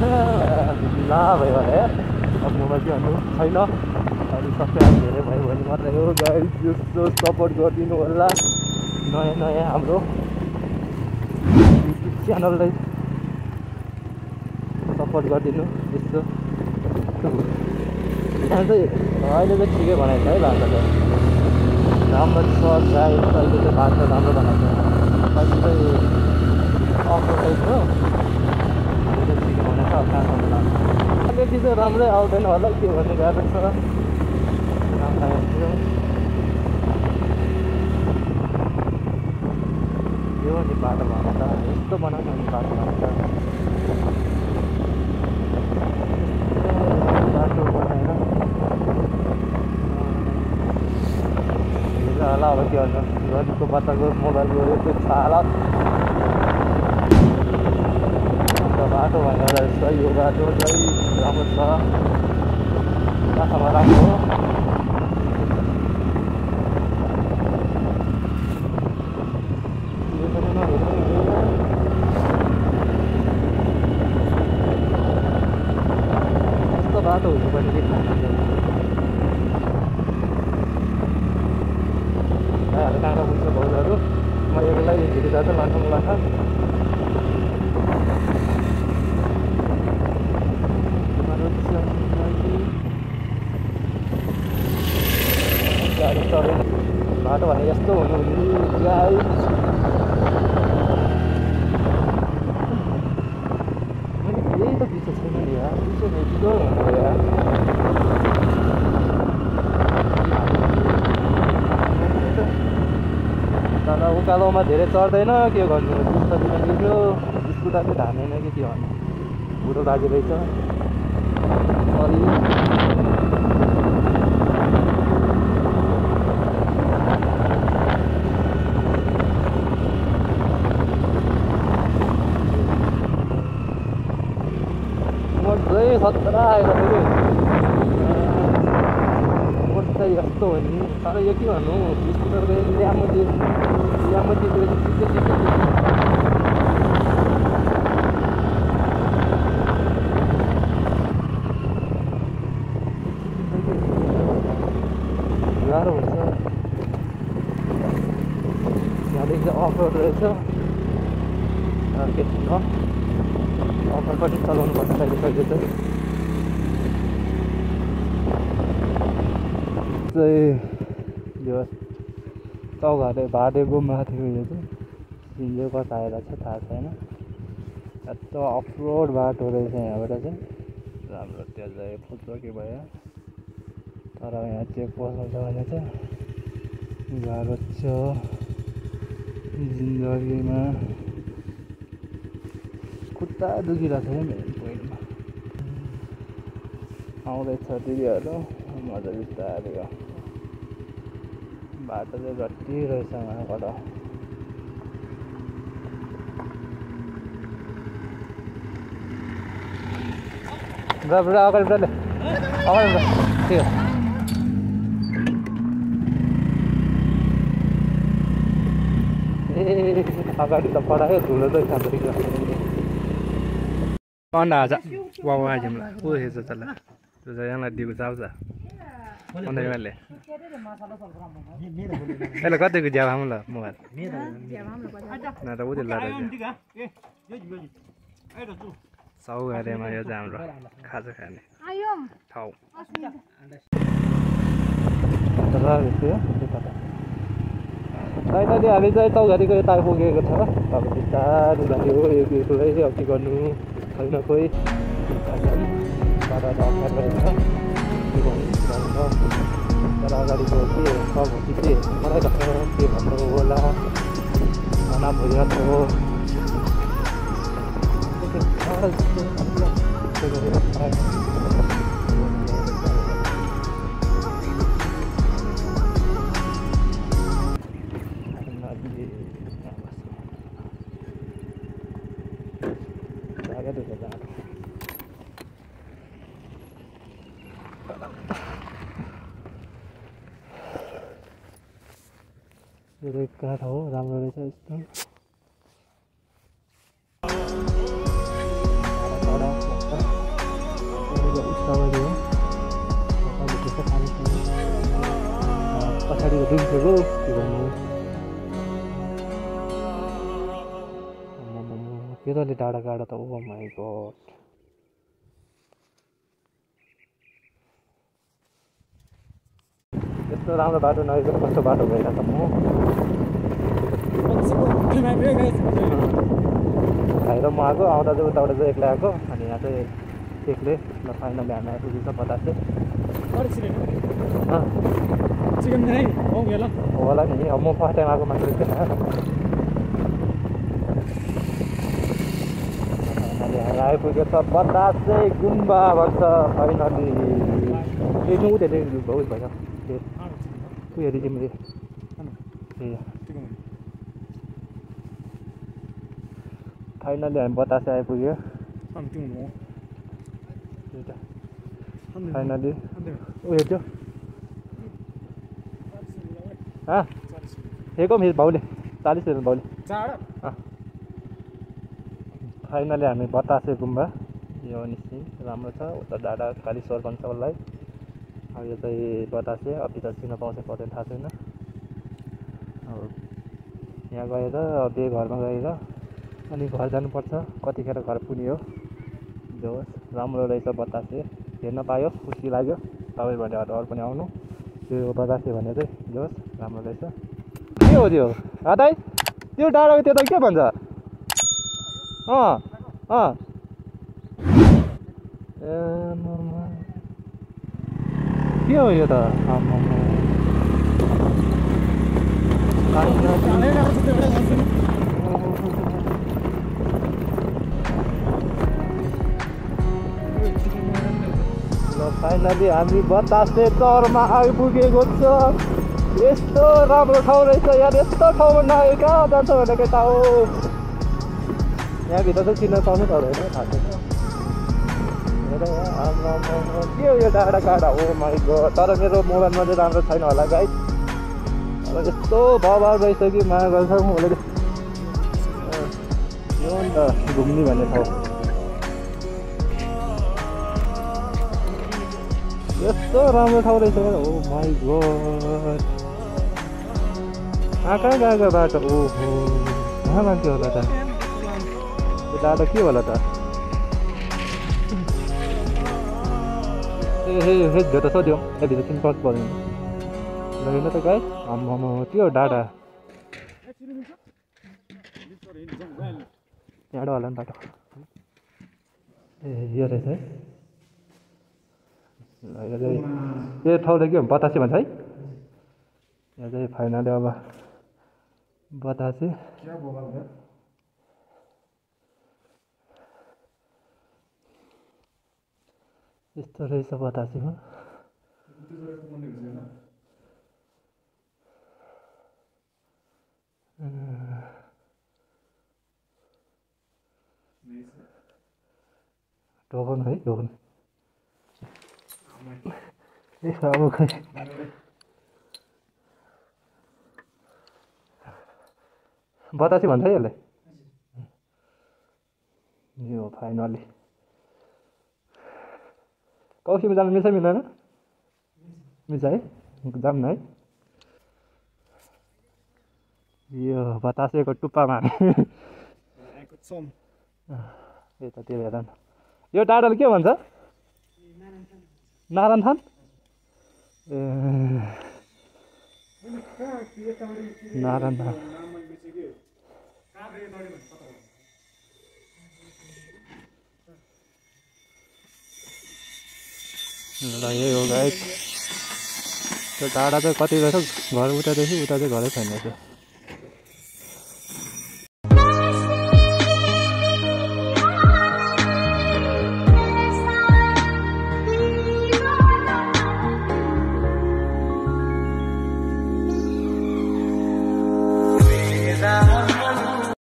ल भयो होला यार अब मोबाइल चाहिँ भन्नु छैन अनि सब्सक्राइब धेरै भयो भने मात्रै हो गाइस जस्तो सपोर्ट गरिदिनु होला नयाँ नयाँ हाम्रो युट्युब च्यानललाई सपोर्ट गरिदिनु यस्तो यहाँ चाहिँ अहिले चाहिँ ठिकै बनाएको है बाटो चाहिँ राम्रो छ गाइस अहिले चाहिँ बाटो राम्रो बनाएको अहिले चाहिँ अफर थियो अलिकति चाहिँ राम्रै आउँदैन होला के भन्ने गाह्रो छ यो नि बाटो भएको त यस्तो बनाउनु नि बाटो भएको बाटो बनाएर होला अब के भन्नु गरीबको बच्चाको मोबाइल गयो त्यो छ हालत बाटो भनेर सही हो बाटो चाहिँ राम्रो छ बाटोमा राम्रो हो यस्तो बाटो हुनु पनि के थाहा कहाँ पुग्छ भाउजूहरू म एक्लै हिँडी जाँदा लान्छ लाग्छ बाटो भने यस्तो हुनु गाई यही त पिछो छैन नि यार पिछो भेटिको हुनु यार तर उकालोमा धेरै चढ्दैन के गर्नु बिस्तारै निक्ल्यो स्कुटर चाहिँ धानेन कि के भन्नु बुढो बाजे रहेछ सरी मजै खतरा आएर फेरि मोटर चाहिँ यस्तो हो नि तर यो के भन्नु स्कुटरको ल्यामोटी गाह्रो हुन्छ यहाँदेखि अफ रोड रहेछ के छैन अफर पनि चलाउनु पर्छ कहिले कहिले चाहिँ यो चौघाटे भाटेको माथि यो चाहिँ सिन्जो कता आएर छ थाहा छैन यस्तो अफरोड बाटो रहेछ यहाँबाट चाहिँ राम्रो त्यो चाहिँ फुच्रो के भयो तर यहाँ चेक पोस्ट हुन्छ भने चाहिँ गाह्रो छ जिन्दगीमा खुट्टा दुखिरहेको छ नि मेन पोइन्टमा आउँदैछ दिदीहरू मजा बिस्तारै बाटो चाहिँ घट्टी रहेछ उहाँबाट बुढा अगाडि बुढाले अगाडि बुढा ठिक छ ए अगाडि त पढायो धुलो चाहिँ खाँदै अन्डा आजा वावा आजमला उ हेर्छ चला त्यो चाहिँ यहाँ दिएको चाउछ अन्त यसले यसले कतिको ज्याब आउँ ल मोबाइल न त उयो लाएर सौगारेमा यो चाहिँ हाम्रो खाजा खाने ठाउँ अहिले हामी चाहिँ चौघारीको यता पुगेको छ अब बिस्तारै जाने हो एक्लै अब के गर्नु छैन कोही तर अगाडिको के छ भोलि के मलाई त के भन्नु होला खाना भइरहेको हो एक काठ हो राम्रो रहेछ यस्तो यो त अलि टाढा त ओ माई गड यस्तो राम्रो बाटो नआइकन कस्तो बाटो गइरहेको छ म भाइ र म आएको आउँदा चाहिँ उताबाट चाहिँ एक्लै आएको अनि यहाँ चाहिँ एक्लै ल फाइनली हामी आइपुगेको छ बतासे होला नि अब म फर्स्ट टाइम आएको मान्छे थिएन फाइनली हामी आइपुगेको छ बतासे गुम्बा भन्छ फाइनली एक उयो भएछ उयो तिमीले ए फाइनली हामी बतासे आइपुग्यो फाइनली उयो त्यो हेको मेरो भाउले 40 रुपियाँ भाउले फाइनली हामी बतासे गुम्बा यो निस्क्यौँ राम्रो छ उता डाँडा कालीश्वर भन्छ उसलाई अब यो चाहिँ बतासे अब त चिन्न पाउँछ पर्दैन थाहा छैन अब यहाँ गएर त्यही घरमा गएर अनि घर जानुपर्छ कतिखेर घर पुग्ने हो जो राम्रो रहेछ बतासे हेर्न पायो खुसी लाग्यो तपाईँ भने अरू पनि आउनु त्यो बतासे भने चाहिँ जोस् राम्रो रहेछ के हो त्यो दाइ त्यो डाँडाको त्यो त के भन्छ के हो यो त फाइनली हामी बतासे चौरमा आइपुगेको छ यस्तो राम्रो ठाउँ रहेछ यार यस्तो ठाउँमा नआयो कहाँ जान्छ भनेको त हो यहाँभित्र चाहिँ चिन्न पाउनु पर्दैन थाहा छैन के हो यो डाँडा काँडा हो माइ गड तर मेरो मोबाइलमा चाहिँ राम्रो छैन होला गाइस अब यस्तो बवाल रहेछ कि माया गर्छ मैले यो नि त घुम्ने भन्ने ठाउँ यस्तो राम्रो ठाउँ रहेछ ओ माई गड कहाँ गएको बाटो ओहो कहाँ मान्छे होला त यो डाँडा के होला त ए झ्यो त सोध्यो यहाँभित्र तिमी पर्छ पर्दैन ल हेर्नु त गाई आम्मामा त्यो डाँडा त्यहाँबाट होला नि बाटो ए यो रहेछ है यो ठाउँ चाहिँ के हो बतासे भन्छ है यहाँ चाहिँ फाइनली अब बतासे यस्तो रहेछ बतासेमा ढोकन है ढोकन अब खै बतासे भन्छ है यसलाई यो फाइनली कौसीमा जानु मिल्छ मिल्दैन मिल्छ है जाऊँ न है यो बतासेको टुप्पामा यता त्यो हेर न यो डाँडाले के भन्छ नारायण थान ए नारायण थान ल यही हो गाइस त्यो टाढा चाहिँ कति रहेछ घर उतादेखि उता चाहिँ घरै छैन रहेछ